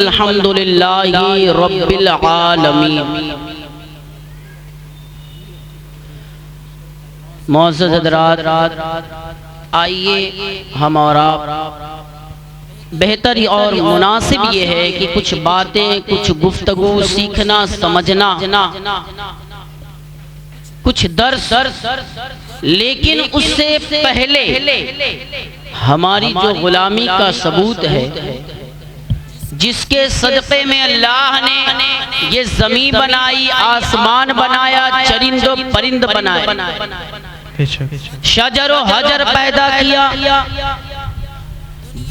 अल्हम्दुलिल्लाहि रब्बिल आलमीन। मोअज़्ज़ज़ हज़रात, आइए हम और आप बेहतर और मुनासिब ये है कि कुछ बातें, कुछ गुफ्तगू सीखना समझना, कुछ दर्स, लेकिन उससे पहले हमारी जो गुलामी का सबूत है, जिसके सदक़े में अल्लाह ने ये ज़मीन बनाई, आसमान बनाया, चरिंदो परिंद बनाए, शजर व हजर पैदा किया,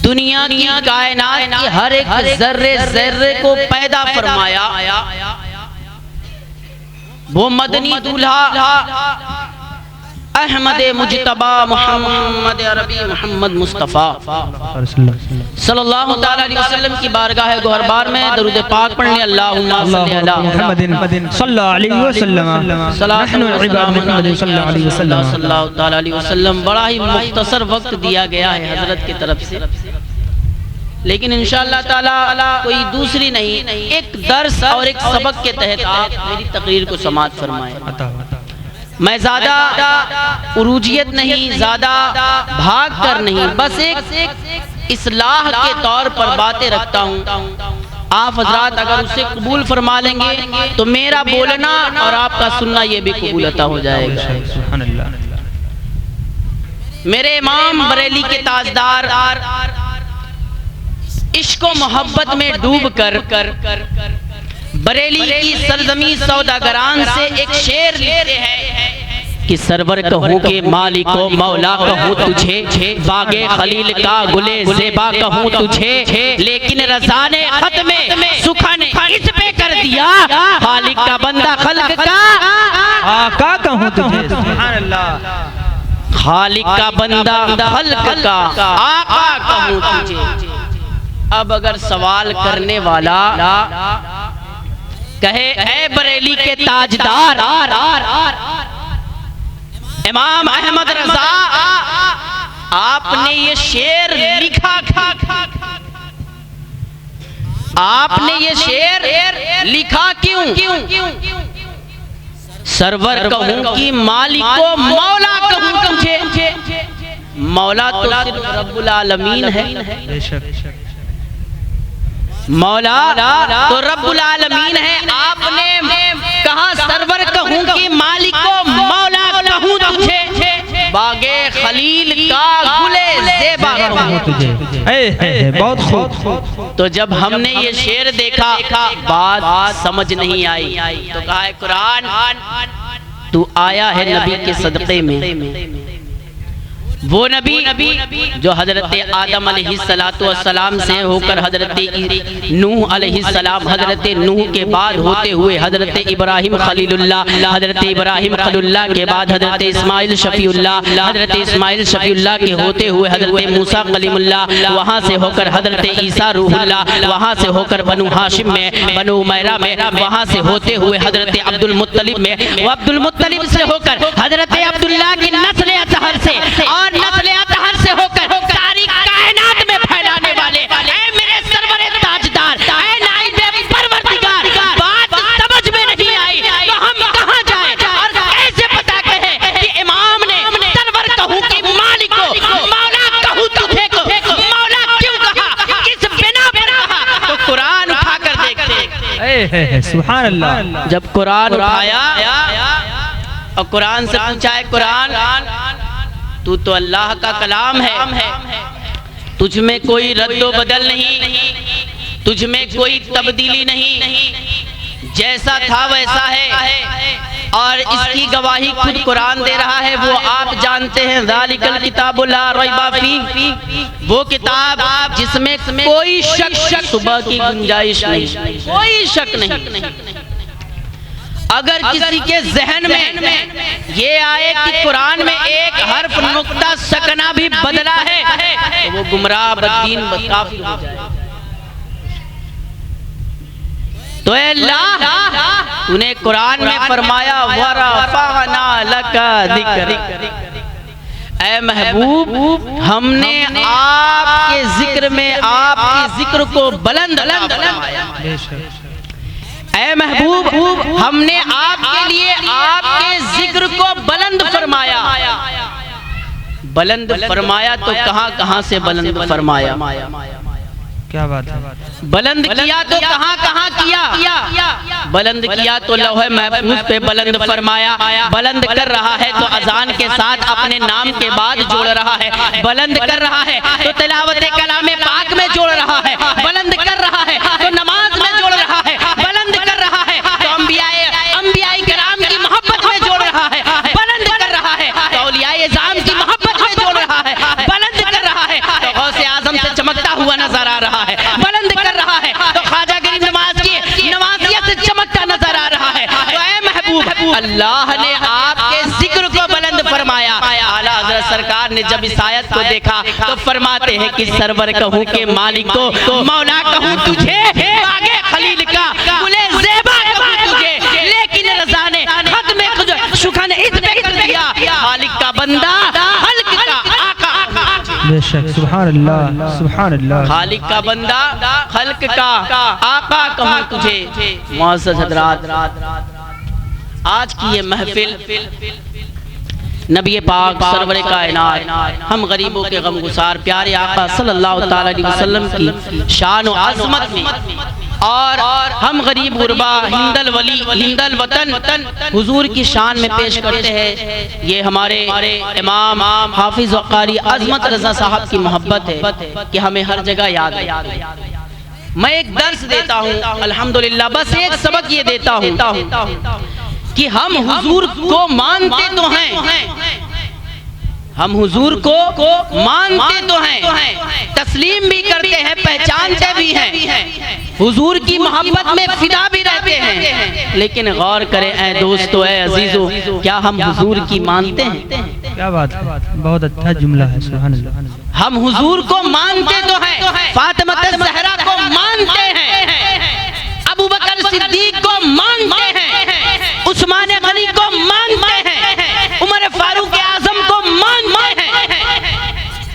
दुनिया की कायनात की हर एक जर्रे जर्रे को पैदा फरमाया, वो मदनी दूल्हा अहमद मुजतबा मोहम्मद अरबी मोहम्मद मुस्तफ़ा सल्लल्लाहु तआला अलैहि वसल्लम की बारगाह गोहरबार में दरूद पाक पढ़ने अल्लाहुम्मा सल्ली अला मुहम्मदिन सल्लल्लाहु अलैहि वसल्लम। बड़ा ही मुख्तसर वक्त दिया गया है हजरत की तरफ से, लेकिन इंशाअल्लाह ताला कोई दूसरी नहीं, एक दर्स और एक सबक के तहत आप मेरी तकरीर को समाअत फरमाएं। मैं ज़्यादा उरूजियत नहीं, ज़्यादा भाग कर नहीं, बस एक इस्लाह के तौर पर बातें रखता हूँ। आप हजरात अगर उसे कबूल फरमा लेंगे तो मेरा बोलना और आपका सुनना ये भी कबूल अता हो जाएगा। मेरे इमाम बरेली के ताजदार इश्क व मोहब्बत में डूब कर बरेली की सरजमी सौदागरान से एक शेर लिखते हैं कि सरवर कहूँ के मालिको मौला कहूँ तुझे, बागे खलील का गुले ज़ेबा कहूँ तुझे, लेकिन रज़ा ने खत में सुखन इस पे कर दिया, खालिक का बंदा खल्क का आका कहूँ तुझे। सुभान अल्लाह। खालिक का बंदा खल्क का आका कहूँ तुझे। अब अगर सवाल करने वाला कहे ऐ बरेली के ताजदार इमाम अहमद रजा, आपने ये शेर लिखा, आपने ये शेर लिखा क्यों? सरवर कहूं कि मालिको मौला कहूं तुझे, मौला तो सिर्फ रब्बुल आलमीन है, मौला तो रब्बुल आलमीन है। आपने कहा सरवर कहूँ कि मालिक को मौला कहूँ तुझे, बागे खलील का गुले ज़ेबा कहूँ तुझे। बहुत खूब। तो जब हमने ये शेर देखा, बात समझ नहीं आई, तो कहा है कुरान तू आया है नबी के सदक़े में, वो नबी जो हजरत आदम अलैहिस्सलातु वस्सलाम से होकर हजरत नूह अलैहिस्सलाम, हजरत नूह के बाद होते हुए हजरत इब्राहिम खलीलुल्लाह, हजरत इब्राहिम खलीलुल्लाह के बाद हजरत इस्माइल शफीउल्लाह, हजरत इस्माइल शफीउल्लाह के होते हुए हजरत मूसा कलीमुल्लाह, वहाँ से होकर हजरत ईसा रूहुल्लाह, वहाँ से होकर बनु हाशिम में, बनु उमैरा में, वहाँ से होते हुए हजरत अब्दुल मुत्तलिब में, वो अब्दुल मुत्तलिब से होकर हजरत अब्दुल्लाह की नस्ल अतहर से और नस्ल अतहर से होकर सारी कायनात में फैलाने वाले ऐ मेरे सरवर ताजदार, ऐ नाइब परवरदिगार, बात समझ में नहीं आई तो हम कहाँ जाएं और कैसे पता कहे कि इमाम ने सरवर कहूँ कि मालिक को मौला कहूँ तुझे को मौला क्यों कहा, किस बिना पर कहा? तो कुरान उठा कर देखते। सुभान अल्लाह। जब कुरान उठाया और कुरान से पूछा है कुरान तू तो अल्लाह का कलाम है, तुझ में कोई रद्दो बदल नहीं, तुझ में कोई तब्दीली नहीं, जैसा था वैसा है, और इसकी गवाही खुद कुरान दे रहा है। वो आप जानते हैं ज़ालिकल किताबु ला रैबा फीह, वो किताब जिसमें कोई शक सुबह की गुंजाइश नहीं, कोई शक नहीं। अगर किसी के जहन में ये आए कि कुरान में एक हर्फ नुक्ता सकना भी बदला है तो वो गुमराह बददीन काफिर हो जाए। तो अल्लाह तूने कुरान में फरमाया वरफ़अना लका ज़िक्र, ऐ महबूब हमने आपके जिक्र में आपके जिक्र को बुलंद फरमाया। ऐ महबूब हमने आपके लिए आपके जिक्र को बुलंद फरमाया। बुलंद फरमाया तो कहां कहां से बुलंद फरमाया? क्या बात है? बुलंद किया तो कहां कहां किया? बुलंद किया तो लौहे महफूज पे बुलंद फरमाया। बुलंद कर रहा है तो अजान के साथ अपने नाम के बाद जोड़ रहा है। बुलंद कर रहा है तो तिलावत कलाम पाक में जोड़ रहा है। बुलंद कर रहा है तो नमाज में जोड़ रहा है। बुलंद कर रहा है तो अंबियाए किराम की मोहब्बत में जोड़ रहा है। बुलंद कर रहा है तो औलियाए इज़ाम की मोहब्बत में जोड़ रहा है। बुलंद कर रहा है तो गौसे आजम से चमकता हुआ नजर आ रहा है। बुलंद कर रहा है तो ख्वाजा गरीब नवाज की नवाजियत से चमकता नजर आ रहा है। तो ऐ महबूब अल्लाह ने आपके जिक्र को बुलंद फरमाया। आला हज़रत सरकार ने जब इस आयत को देखा तो फरमाते हैं कि सरवर कहूँ के मालिक को मौला कहूँ तुझे, आगे खलील का गुले ज़ेबा कहूँ तुझे, लेकिन रज़ा ने खत में शुखन दिया मालिक का बंदा खल्क का आका। बेशक सुभान अल्लाह सुभान अल्लाह। खालिक का बंदा खल्क का आका कहूँ तुझे। मुअज़्ज़ज़ हज़रात आज की ये महफिल नबी पाक सरवरे कायनात हम गरीबों के गमगुसार प्यारे आका सल्लल्लाहु ताला अलैहि वसल्लम की शान और आज़मत में और हम गरीब गुरबा हिंदल वली हिंदल वतन हुजूर की शान में पेश करते हैं। ये हमारे इमाम हाफिज व कारी अज़मत रज़ा साहब की मोहब्बत है कि हमें हर जगह याद है। मैं एक दर्स देता हूँ अल्हम्दुलिल्लाह, बस एक सबक ये देता हूँ कि हम हुजूर को मानते तो हैं, हम हुजूर को मानते तो हैं, तस्लीम भी करते हैं, पहचानते भी हैं, हुजूर की मोहब्बत में फिदा भी रहते हैं। लेकिन गौर करें ऐ दोस्तों, ऐ अजीजों, क्या हम हुजूर की मानते हैं? क्या बात है, बहुत अच्छा जुमला है सुभान अल्लाह। हम हुजूर को मानते तो हैं, फातिमा ज़हरा को मानते हैं, अबू बकर सिद्दीक को मानते हैं, उस्मान गनी को मानते हैं, उमर फारूक आजम को मानते हैं,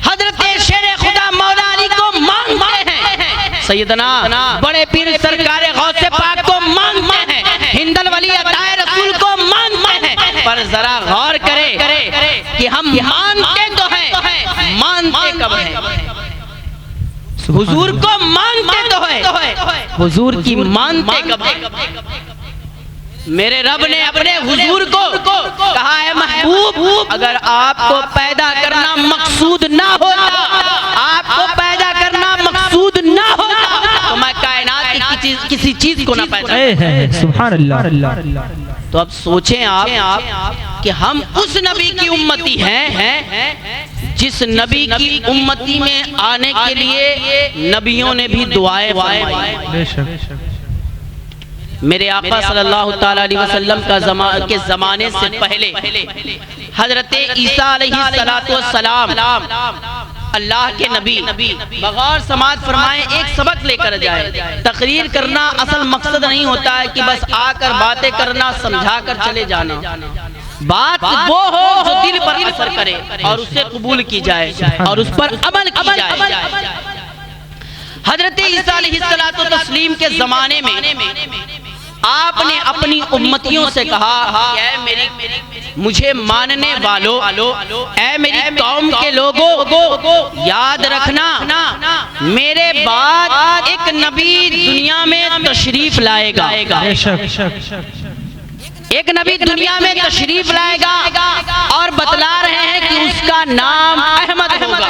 हजरत शेर खुदा मौला अली को मानते हैं, सैयदना बड़े पीर सरकार गौसे पाक को मानते हैं, हिंदल वली अताए रसूल को मानते हैं। पर जरा गौर करें कि हम मानते तो हैं, मानते कब हैं? हुजूर को मानते तो है, हुजूर की मानते कब है? मेरे रब ने अपने हुजूर को कहा है महबूब अगर आपको पैदा करना मकसूद ना होता, आपको पैदा करना मकसूद ना होता तो मैं कायनात की किसी चीज को ना पैदा। सुभान अल्लाह। तो अब सोचें आप कि हम उस नबी की उम्मती हैं जिस नबी की उम्मती में आने के लिए नबियों ने भी दुआएं फरमाई। मेरे आका सल्लल्लाहु ताला अलैहि वसल्लम के ज़माने से पहले हजरत ईसा अलैहिस्सलातु वस्सलाम अल्लाह के नबी बगौर समाज फरमाए एक सबक लेकर जाए। तकरीर करना असल मकसद नहीं होता है कि बस आकर बातें करना, समझा कर चले जाना। बात वो हो जो दिल पर असर करे और उससे कबूल की जाए और उस पर अमल की जाए। हजरत ईसा अलैहिस्सलातु तस्लीम के ज़माने में आपने अपनी उम्मतियों से कहा ऐ मुझे मानने वालों, ऐ मेरी कौम के लोगों, याद रखना मेरे बाद एक नबी दुनिया में तशरीफ लाएगा। एक नबी दुनिया में तशरीफ लाएगा और बतला रहे हैं कि उसका नाम अहमद होगा।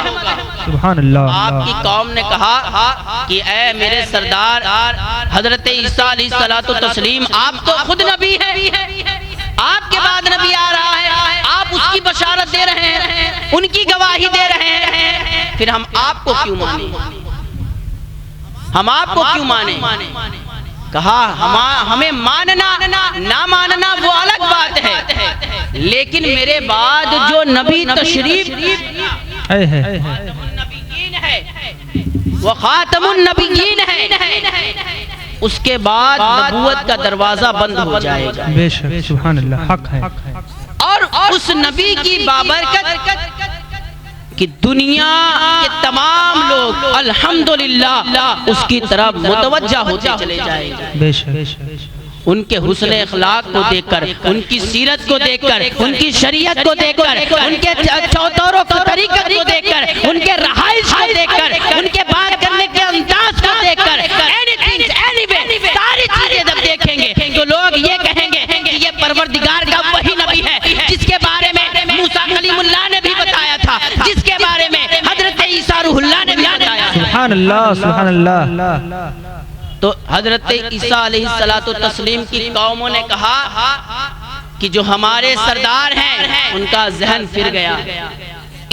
सुभान अल्लाह। आपकी कौम ने कहा कि ऐ मेरे सरदार हजरत ईसा अलैहिस्सलातु तस्लीम आप तो खुद नबी हैं, आपके बाद नबी आ रहा है, आप उसकी बशारत दे रहे हैं, उनकी गवाही दे रहे हैं, फिर हम आपको क्यों माने? हम आपको क्यों माने? कहा हमें मानना ना मानना वो अलग बात है, लेकिन मेरे बाद जो नबी तशरीफ वो खातमुन नबीयीन है, उसके बाद नबूवत का दरवाजा बंद हो जाएगा। बेशक सुभान अल्लाह, हक है। और उस नबी की बाबरकत कि दुनिया के तमाम लोग अल्हम्दुलिल्लाह उसकी तरफ मुतवज्जा होते चले जाएंगे। बेशक उनके हुस्न अखलाक को देखकर, उनकी सीरत को देखकर, उनकी शरीयत को देखकर, उनके चौतरों को तरीक़त को देखकर, उनके रहाइश को देखकर, उनके बात करने के अंदाज को देखकर, एनीवे सारी चीजें जब देखेंगे तो लोग ये कहेंगे कि ये परवरदिगार का वही नबी है जिसके बारे में मूसा कलीमुल्लाह ने भी बताया था, जिसके बारे में हजरत ईसा रूहुल्लाह ने भी बताया। सुभान अल्लाह, सुभान अल्लाह। तो हजरत ईसा अलैहिस्सलातु तस्लीम की कौमों ने कहा कि जो हमारे सरदार हैं उनका जहन फिर गया,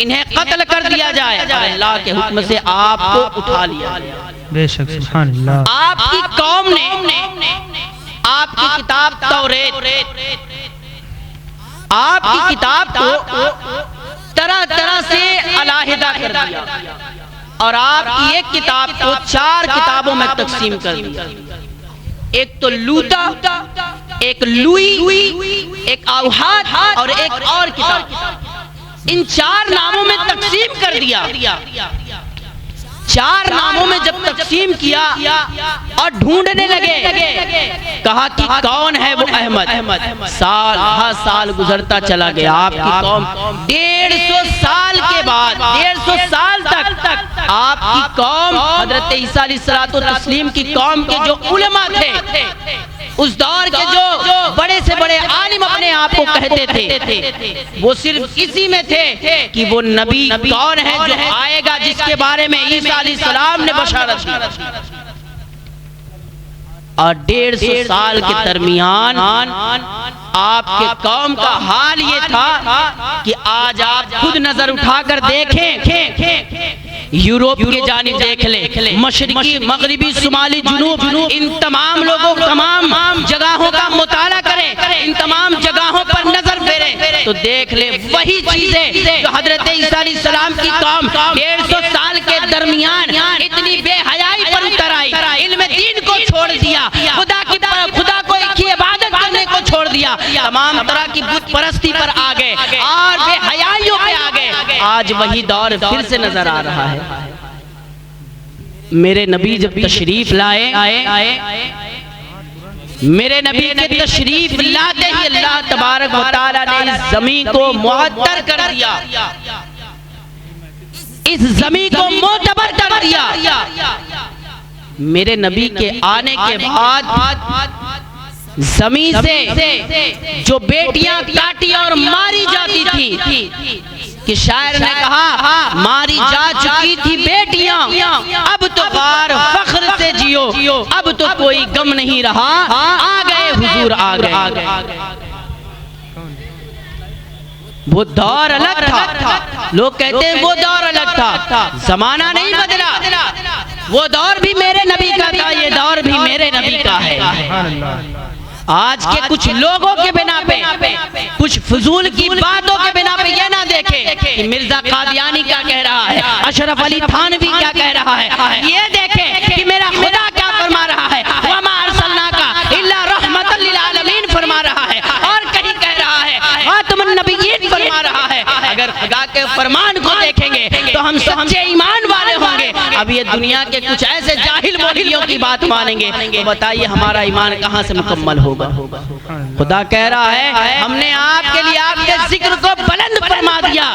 इन्हें कत्ल कर दिया जाए। अल्लाह के हुक्म से आपको उठा लिया। बेशक सुभान अल्लाह। आपकी कौम ने आपकी किताब तौरेत, आपकी किताब को तरह तरह से अलहदा कर दिया और आपकी एक किताब को 4 किताबों में तकसीम कर दिया। एक तो लूता, एक लुई, एक औहाद और एक और किताब। इन 4 नामों में तकसीम कर दिया। 4 नामों में जब तकसीम किया और ढूंढने लगे, कहा कि कौन है वो अहमद। साल गुजरता चला गया। आपकी कौम 150 साल के बाद, 150 साल तक आपकी कौम हजरत ईसा अलैहिस्सलातु तस्लीम की कौम के जो उलमा थे, उस दौर के जो बड़े से बड़े आलिम अपने आप को कहते थे, वो सिर्फ इसी में थे कि वो नबी कौन है जो आएगा, जिसके बारे में ईसा अलैहिस्सलाम ने बशारत की। और 150 साल के दरमियान आपके कौम का हाल ये था कि आज आप खुद नजर उठाकर देखें, यूरोप के जानिब देख ले, मशरिकी, मगरिबी, शुमाली, जुनूब, इन तमाम लोगों, तमाम जगहों का मुताला करें, इन तमाम जगहों पर नजर फेरें तो देख ले वही चीजें जो हजरत ईसा अलैहिस्सलाम की कौम 150 साल के दरमियान इतनी बेहयाई पर उतर आई, इल्म दीन को छोड़ दिया, खुदा को की इबादत करने को छोड़ दिया, तमाम तरह की बुत परस्ती पर आ गए और बेहयाइयों पे आ गए। आज वही दौर फिर से नजर आ रहा है। मेरे नबी जब तशरीफ लाए, मेरे नबी के तशरीफ लाते ही अल्लाह तबारक व तआला ने इस जमीन को मुअत्तर कर दिया, इस जमीन को मोतबर कर दिया। मेरे नबी के आने के बाद जमीन से जो बेटियां काटी और मारी जाती थी, कि शायर ने कहा मारी जा चुकी थी बेटियां, अब तो बार फख्र से जियो, अब तो कोई गम नहीं रहा, आ गए हुजूर, आ गए। वो दौर अलग था। लोग कहते हैं वो दौर अलग था, जमाना नहीं बदला। वो दौर भी मेरे नबी का था, ये दौर भी मेरे नबी का है। आज के कुछ लोगों के बिना पे, कुछ फजूल की बातों के बिना पे ये ना देखे कि मिर्जा कादियानी क्या कह रहा है, अशरफ अली थानवी क्या कह रहा है, ये देखे कि मेरा खुदा क्या फरमा रहा है, वमा अरसलनाका इल्ला रहमतल लिल आलमीन फरमा रहा है, और कहीं कह रहा है खातमुन नबिय्यीन फरमा रहा है। अगर खुदा के फरमान को देखेंगे तो हम सच्चे ईमान वाले होंगे। अब ये दुनिया के कुछ ऐसे जाहिल मौलवियों की बात मानेंगे तो बताइए हमारा ईमान कहाँ से मुकम्मल होगा। खुदा कह रहा है हमने आपके लिए आपके जिक्र को बुलंद फरमा दिया।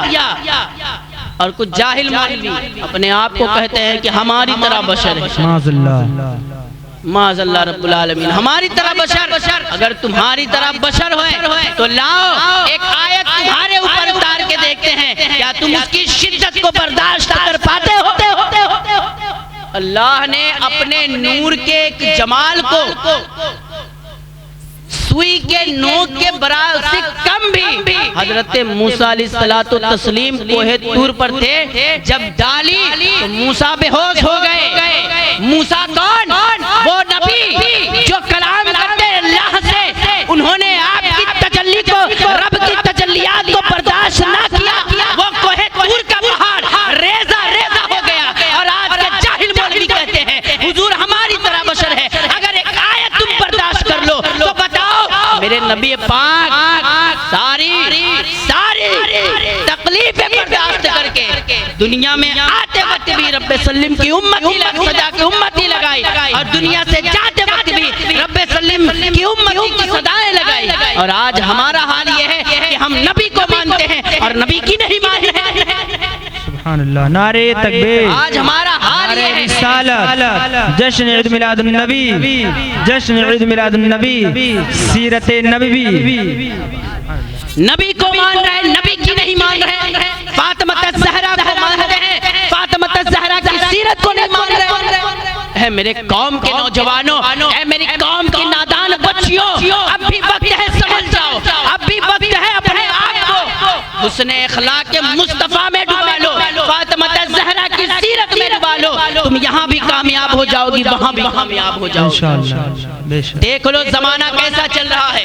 और कुछ जाहिल मौलवी अपने आप को कहते हैं कि हमारी तरह बशर है। माज़अल्लाह रब्बुल आलमीन, हमारी तरह बशर। अगर तुम्हारी तरह बशर हो तो लाओ एक आयत तुम्हारे ऊपर उतार के देखते हैं, क्या तुम उसकी शिद्दत को बर्दाश्त कर पाते हो? अल्लाह ने अपने नूर के एक जमाल को सुई के नोक के बराबर से कम भी हजरत मूसा अलैहिस्सलातु तस्लीम कोहे तूर पर थे, जब डाली तो मूसा बेहोश हो गए। मूसा कौन? वो नबी जो कलाम करते अल्लाह से, उन्होंने आपकी तजल्ली को, रब की तजल्लियात को बर्दाश्त ना किया, वो कोहे तूर का पहाड़ रेजा रेजा हो गया। और आज के जाहिल मौलवी कहते हैं हुजूर हमारी तरह बशर है। अगर एक आयत तुम बर्दाश्त कर लो तो बताओ मेरे नबी पाक सारी तकलीफें बर्दाश्त करके दुनिया में आते वक्त भी रब्बे सल्लिम की उम्मती सदा की उम्मती लगाई और दुनिया से जाते वक्त भी रब्बे सल्लिम की उम्मती की सदाएं लगाई। और आज हमारा हाल ये है कि हम नबी को मानते हैं और नबी की नहीं मान रहे हैं। सुभान अल्लाह, नारे तकबीर। आज हमारा हाल ये है। रिसालत, जश्न ईद मिलादुन नबी, जश्न ईद मिलादुन नबी, सीरत नबवी। नबी को मान रहे हैं, नबी की नहीं मान रहे हैं। फातिमा ज़हरा को मानते हैं, फातिमा ज़हरा की सीरत को नहीं मान रहे हैं। मेरे कौम के नौजवानों, है मेरी कौम की नादान बच्चियों, अब भी वक्त है समझ जाओ, अब भी वक्त है अपने आप को हुस्ने अखलाक के मुस्तफा में डुबा लो, फातिमा ज़हरा की सीरत में डुबा लो। तुम यहाँ भी कामयाब हो जाओगी, वहाँ भी कामयाब हो जाओगी इंशाअल्लाह। देख लो जमाना कैसा चल रहा है।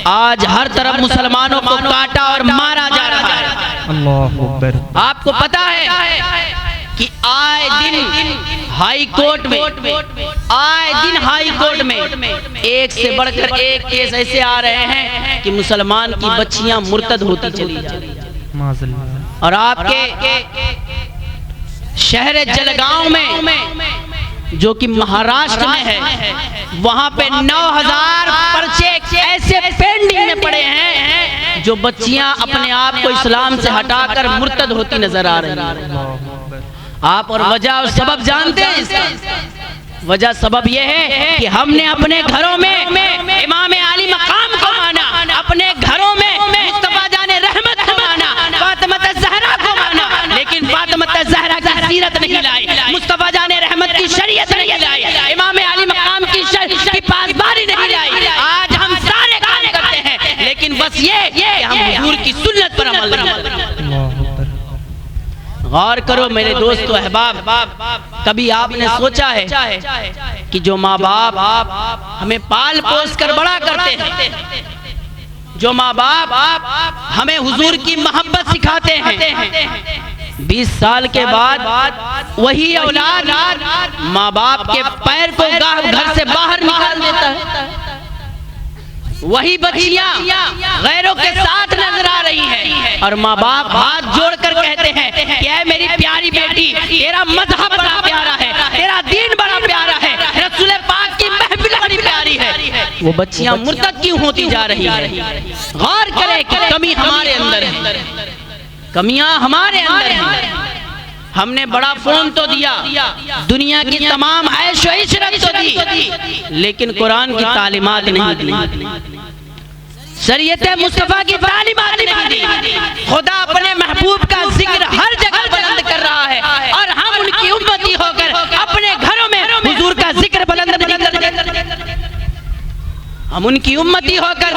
आज हर तरफ मुसलमानों को काटा और मारा जा रहा है। अल्लाहु अकबर। आपको पता है कि आए दिन हाई कोर्ट में, आए दिन हाई कोर्ट में एक से बढ़कर एक केस ऐसे आ रहे हैं कि मुसलमान की बच्चियां मुर्तद होती चली जा रही है। और आपके शहर जलगांव में जो कि महाराष्ट्र में है, वहां पे 9000 पर्चे ऐसे पेंडिंग में पड़े हैं जो बच्चियां अपने आप को इस्लाम से हटाकर मुर्तद होती नजर आ रही हैं। आप और वजह और सबब जानते हैं इसका? वजह सबब यह है कि हमने अपने घरों में इमाम आली मकाम को माना, अपने घरों में मुस्तफा जाने रहमत को माना, फातिमा ज़हरा को माना, लेकिन फातिमा ज़हरा की सीरत नहीं लाई, मुस्तफा जाने रहमत की शरीयत नहीं लाई, इमाम आली मकाम की पासबारी नहीं लाई। आज हम सारे काम करते हैं, लेकिन बस ये कि हम हुजूर की सुन्नत पर अमल नहीं करते। गौर करो मेरे दोस्तों अहबाब, कभी आपने सोचा है कि जो माँ बाप हमें पाल पोस कर बड़ा करते हैं, जो माँ बाप हमें हुजूर की मोहब्बत सिखाते हैं, 20 साल के बाद वही औलाद माँ बाप के पैर को घर से बाहर निकाल देता है। वही बच्चियां गैरों के साथ नजर आ रही हैं और माँ बाप हाथ जोड़कर कहते हैं कि ऐ मेरी प्यारी बेटी, तेरा मजहब बड़ा प्यारा है, तेरा दीन बड़ा प्यारा है, रसूल पाक की महफिल बड़ी प्यारी है। वो बच्चियां मुर्तद क्यों होती जा रही हैं? गौर करें कि कमी हमारे अंदर है, कमियां हमारे अंदर हैं। हमने बड़ा फोन तो दिया, दुनिया की तमाम ऐश व इशरत तो दी, लेकिन कुरान की तालीमात नहीं दी, शरीयत मुस्तफा की तालीमात नहीं दी। खुदा अपने महबूब का जिक्र हर जगह बुलंद कर रहा है और हम उनकी उम्मती होकर अपने घरों में हुजूर का जिक्र बुलंद नहीं करते। हम उनकी उम्मती होकर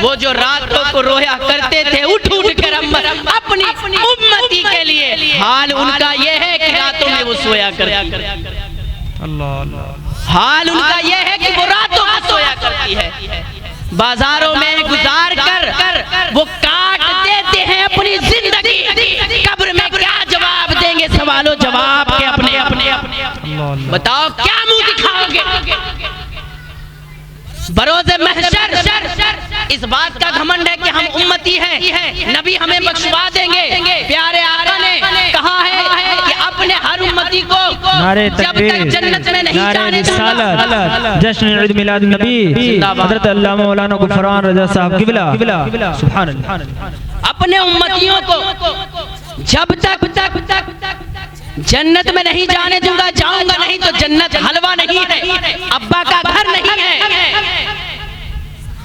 वो जो रातों को रोया करते थे उठ कर अपनी उम्मती के लिए, हाल उनका ये है कि रातों में वो सोया करती है। हाल उनका ये है कि वो रातों में सोया करती है। बाजारों में गुजार कर वो काट देते हैं अपनी जिंदगी। कब्र में क्या जवाब देंगे? सवालों जवाब के अपने अपने बताओ क्या मुंह दिखाओगे? बरोज़े महशर इस बात का घमंड है कि हम उम्मती हैं, नबी हमें बख्शवा देंगे। प्यारे आका ने कहा है कि अपने हर उम्मती को जब तक जन्नत में नहीं जाने दूंगा। जश्न ईद मिलाद नबी, हज़रत अल्लामा मौलाना गुफरान रज़ा साहब क़िबला, सुभान अल्लाह। अपने उम्मतियों को जब तक जन्नत में नहीं जाने दूंगा, जाऊंगा नहीं तो जन्नत हलवा नहीं है, अब्बा का घर नहीं है।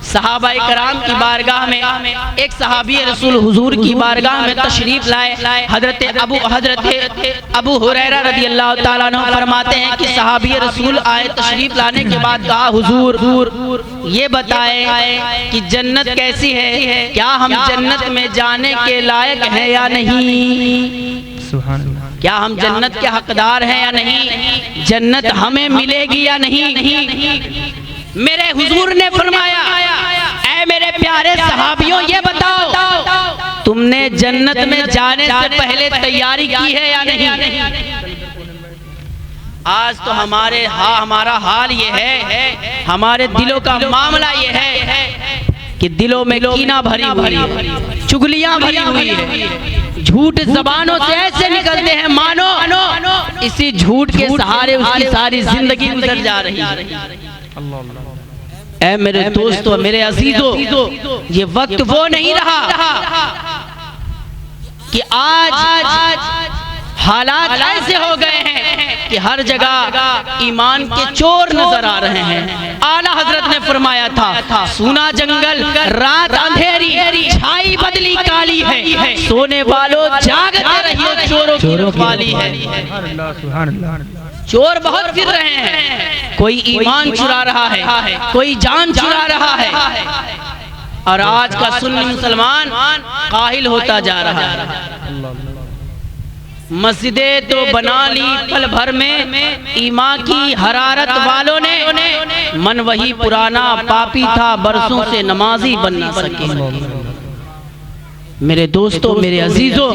सहाबाए कराम की बारगाह में एक सहाबी रसूल हुजूर की बारगाह में तशरीफ लाए। हजरत अबू हुरैरा रज़ी अल्लाह ताला अन्हु फरमाते हैं कि सहाबी रसूल आए, तशरीफ लाने के बाद कहा हुजूर ये बताएं कि जन्नत कैसी है, क्या हम जन्नत में जाने के लायक हैं या नहीं? सुभान अल्लाह। क्या हम जन्नत के हकदार हैं या नहीं? जन्नत हमें मिलेगी या नहीं? मेरे हुजूर ने फरमाया, ऐ मेरे प्यारे सहाबियों ये बताओ तुमने जन्नत में जाने से पहले तैयारी की है या नहीं? आज तो हमारा हाल ये है, हमारे दिलों का मामला ये है कि दिलों में कीना भरी हुई है, चुगलियां भरी हुई है, झूठ जबानों से ऐसे निकलते हैं मानो इसी झूठ के सहारे उसकी सारी जिंदगी गुजर जा रही है। ऐ मेरे दोस्तों, मेरे अजीजों, ये वक्त वो नहीं रहा कि आज हालात ऐसे हो गए हैं कि हर जगह ईमान के चोर नजर आ रहे हैं। आला हजरत ने फरमाया था, सूना जंगल रात अंधेरी, छाई बदली काली है, सोने वालों जागते रहिए, चोरों की रखवाली है। चोर बहुत फिर रहे हैं, कोई ईमान चुरा रहा है, कोई जान चुरा रहा है, और आज का सुन्नी मुसलमान काहिल होता जा रहा है। मस्जिदें तो बना ली पल भर में, ईमान की हरारत वालों ने, मन वही पुराना पापी था, बरसों से नमाजी बन ना सके। मेरे दोस्तों, मेरे अजीजों,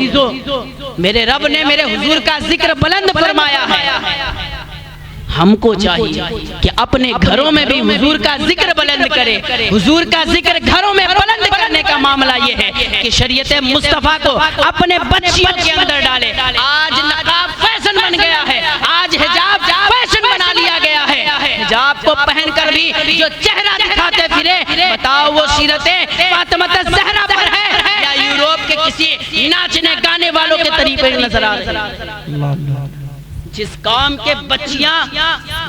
मेरे रब ने मेरे हुजूर का जिक्र बुलंद फरमाया है। हमको चाहिए कि अपने घरों में भी हुजूर का जिक्र बुलंद करें। हुजूर का जिक्र घरों में बुलंद करने का मामला ये है कि शरीयत मुस्तफा को अपने बच्चियों के अंदर डाले। आज नकाब फैशन बन गया है, आज हिजाब फैशन बना लिया गया है। हिजाब को पहनकर भी जो चेहरा दिखाते फिरे, बताओ वो सीरते फातिमा ज़हरा पर है या यूरोप के किसी नाचने गाने वालों के तरीके नजर आ रहे हैं। जिस कौम के बच्चियां,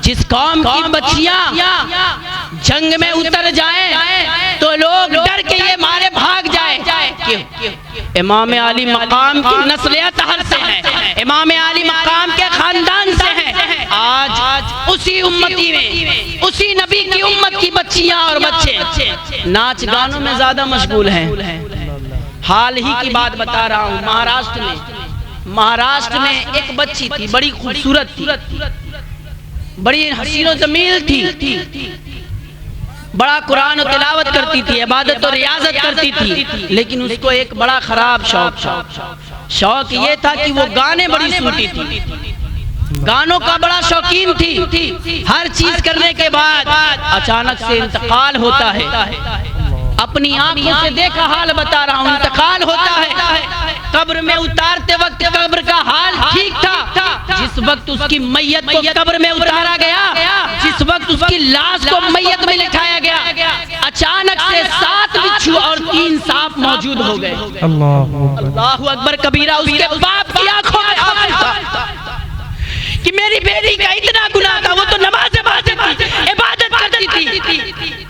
जिस कौम की बच्चियां जंग में उतर जाएं तो लोग डर के ये मारे भाग जाए कि इमाम अली मकाम की नस्ल तहर से है, इमाम अली मकाम के खानदान से है। आज उसी उम्मती में, उसी नबी की उम्मत की बच्चियां और बच्चे नाच गानों में ज्यादा मशगूल हैं। हाल ही की बात बता रहा हूँ, महाराष्ट्र में एक बच्ची थी, बड़ी खूबसूरत थी, बड़ी हसीनो जमील थी, बड़ा कुरान और तिलावत करती थी, इबादत और रियाजत करती थी, लेकिन उसको एक बड़ा खराब शौक ये था कि वो गाने बड़ी सुनती थी, गानों का बड़ा शौकीन थी। हर चीज करने के बाद अचानक से इंतकाल होता है। अपनी आंखों से देखा हाल बता रहा हूँ, इंतकाल होता है। कब्र में उतारते वक्त कब्र का हाल ठीक था। जिस वक्त उसकी मैयत को कब्र में उतारा गया, जिस वक्त उसकी लाश को मैयत में लिटाया गया, अचानक से 7 बिच्छू और 3 सांप मौजूद हो गए। अल्लाहु अकबर कबीरा। उसके बाप की आंखों में आंसू था कि मेरी बेटी का इतना गुनाह था, वो तो नमाज पढ़ती थी, इबादत करती थी।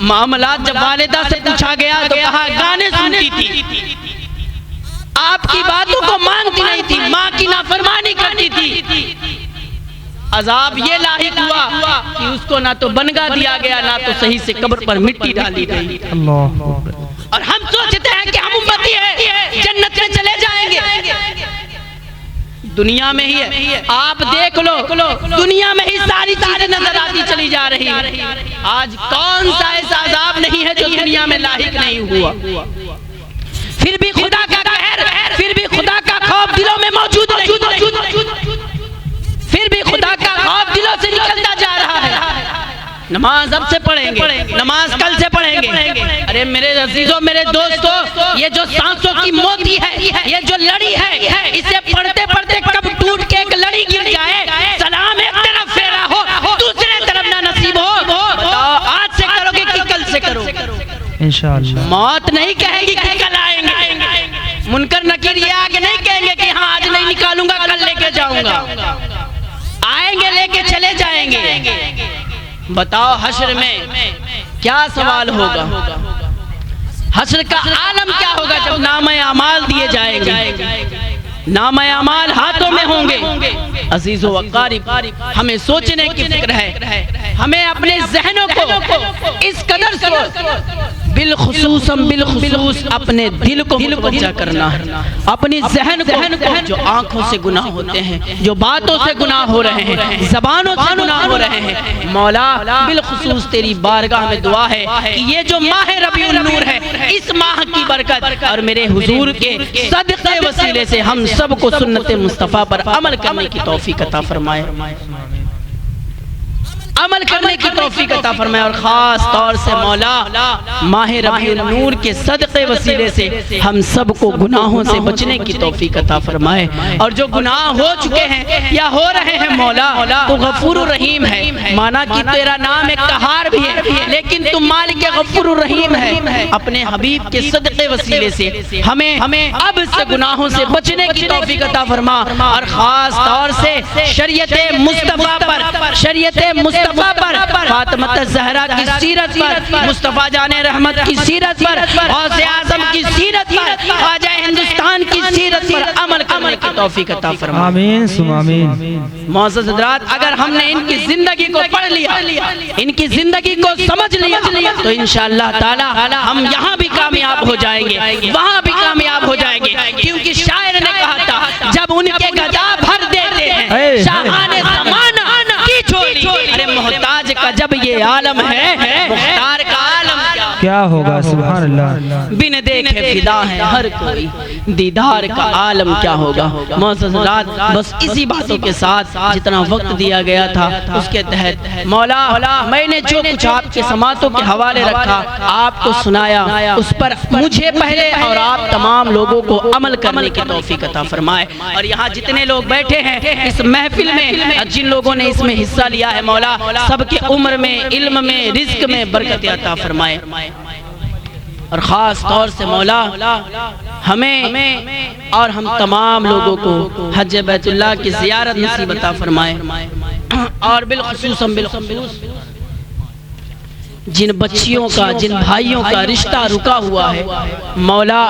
मामला जब वालिदा से पूछा गया तो कहा गाने सुनती थी, आपकी बातों को मानती नहीं थी, माँ की नाफरमानी करती थी। अजाब ये लाहिक हुआ कि उसको ना तो बनगा दिया गया, ना तो सही से कब्र पर मिट्टी डाली गई। और हम सोचते हैं कि हम उम्मती हैं, जन्नत में चले जाएंगे। दुनिया में ही है, आप देख लो, दुनिया में ही सारी चीजें नजर आती चली जा रही है। आज कौन सा ऐसा अजाब नहीं है जो दुनिया में लाहिक नहीं हुआ। फिर भी खुदा का कहर, फिर भी खुदा का खौफ दिलों में मौजूद नहीं, फिर भी खुदा का खौफ दिलों से निकलता जा रहा है। नमाज अब से पढ़ेंगे, नमाज कल से पढ़ेंगे। अरे मेरे अजीजों, मेरे दोस्तों, ये जो सांसों की मोती है, ये जो लड़ी है, इसे पढ़ते पढ़ते कब टूट के एक लड़ी गिर जाए, सलाम एक तरफ फेरा हो, दूसरे तरफ ना नसीब हो। बताओ आज से करोगे कि कल से करोगे? इंशाअल्लाह। मौत नहीं कहेगी कि कल आएंगे, मुनकर नकीर ये आगे नहीं कहेंगे कि हाँ आज नहीं निकालूंगा, कल लेके जाऊंगा। आएंगे, लेके चले जाएंगे। बताओ हश्र में क्या सवाल होगा, हश्र का आलम क्या होगा जब नामे अमाल दिए जाएंगे, नामे अमाल हाथों में होंगे। अजीजो वक़ारिब, हमें सोचने की फिक्र है, हमें अपने जहनों को इस कदर बिलखुसूस अपने दिल को मुतवज्जा करना है, अपनी जहन को। जो आंखों से गुनाह होते हैं, जो बातों से गुनाह हो रहे हैं, जबानों से गुनाह हो रहे हैं, मौला बिलखुसूस तेरी बारगाह में दुआ है कि ये जो माह रबीउल नूर है, इस माह की बरकत और मेरे हुजूर के सदक़े वसीले से हम सबको सुन्नत मुस्तफ़ा पर अमल करने की तौफीक अता फरमाए, अमल करने की तौफीक अता फरमाए। और खास तौर से मौला माह रबीउन नूर के सदक़े वसीले से हम सबको गुनाहों से बचने की तौफीक अता फरमाए। और जो गुनाह हो चुके हैं या हो रहे हैं मौला, तो गफूर रहीम है। माना कि तेरा नाम एक कहार भी है, लेकिन तुम मालिक गफूर रहीम है। अपने हबीब के सदक़े वसीले से हमें अब से गुनाहों से बचने की तौफीक अता फरमा। और खास तौर से शरीयत मुस्तफा पर, शरीयत मुस्तफा पर, फातिमा ज़हरा की सीरत पर, मुस्तफा जाने रहमत की सीरत पर, गौसे आज़म की सीरत पर, ख्वाजा हिंदुस्तान की सीरत पर अमल करने की तौफीक अता फरमा। आमीन सुम आमीन। मौजूद हज़रात, अगर हमने इनकी जिंदगी को पढ़ लिया, इनकी जिंदगी को समझ लिया, तो इंशाअल्लाह ताला हम यहाँ भी कामयाब हो जाएंगे, वहाँ भी कामयाब हो जाएंगे। क्योंकि शायर ने कहा था, जब उनके गदा भर देते हैं शाहाने ज़माना की झोली, अरे मोहताज का जब ये आलम है, मुख्तार का आलम क्या होगा। सुभान अल्लाह। बिन देखे फिदा है हर कोई, दीदार का आलम क्या होगा। मौजूद रात, बस इसी बातों के साथ जितना वक्त दिया गया था उसके तहत मौला मैंने जो कुछ आपके समातों के हवाले रखा, आपको सुनाया, उस पर मुझे पहले और आप तमाम लोगों को अमल करने की तौफीक अता फरमाए। और यहाँ जितने लोग बैठे हैं इस महफिल में, जिन लोगों ने इसमें हिस्सा लिया है मौला, सबके उम्र में, इल्म में, रिज़्क में बरकत अता फरमाए। और ख़ास तौर से मौला हमें और हम तमाम लोगों को हज बैतुल्लाह की ज़ियारत नसीब अता फरमाए। और बिलखुसूस जिन बच्चियों का, जिन भाइयों का रिश्ता रुका हुआ है मौला,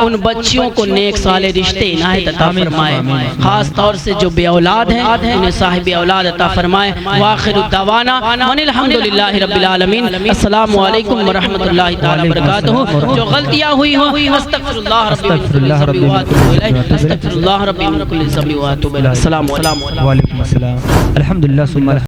उन बच्चियों को नेक साले रिश्ते इनायत अता फरमाए। खास तौर से जो बेऔलाद हैं उन्हें साहिब औलाद अता फरमाए। वाखिरु दावाना अनिल हम्दुलिल्लाहि रब्बिल आलमीन। अस्सलामु अलैकुम व रहमतुल्लाहि तआला व बरकातुहू। जो गलतियां हुई हो अस्तगफिरुल्लाह रब्बी मिन कुल्लि ज़ंबि व अतूबु इलैह, अस्तगफिरुल्लाह रब्बी मिन कुल्लि ज़ंबि व अतूबु इलैह। अस्सलामु अलैकुम। वालेकुम अस्सलाम। अल्हम्दुलिल्लाह सुम्मा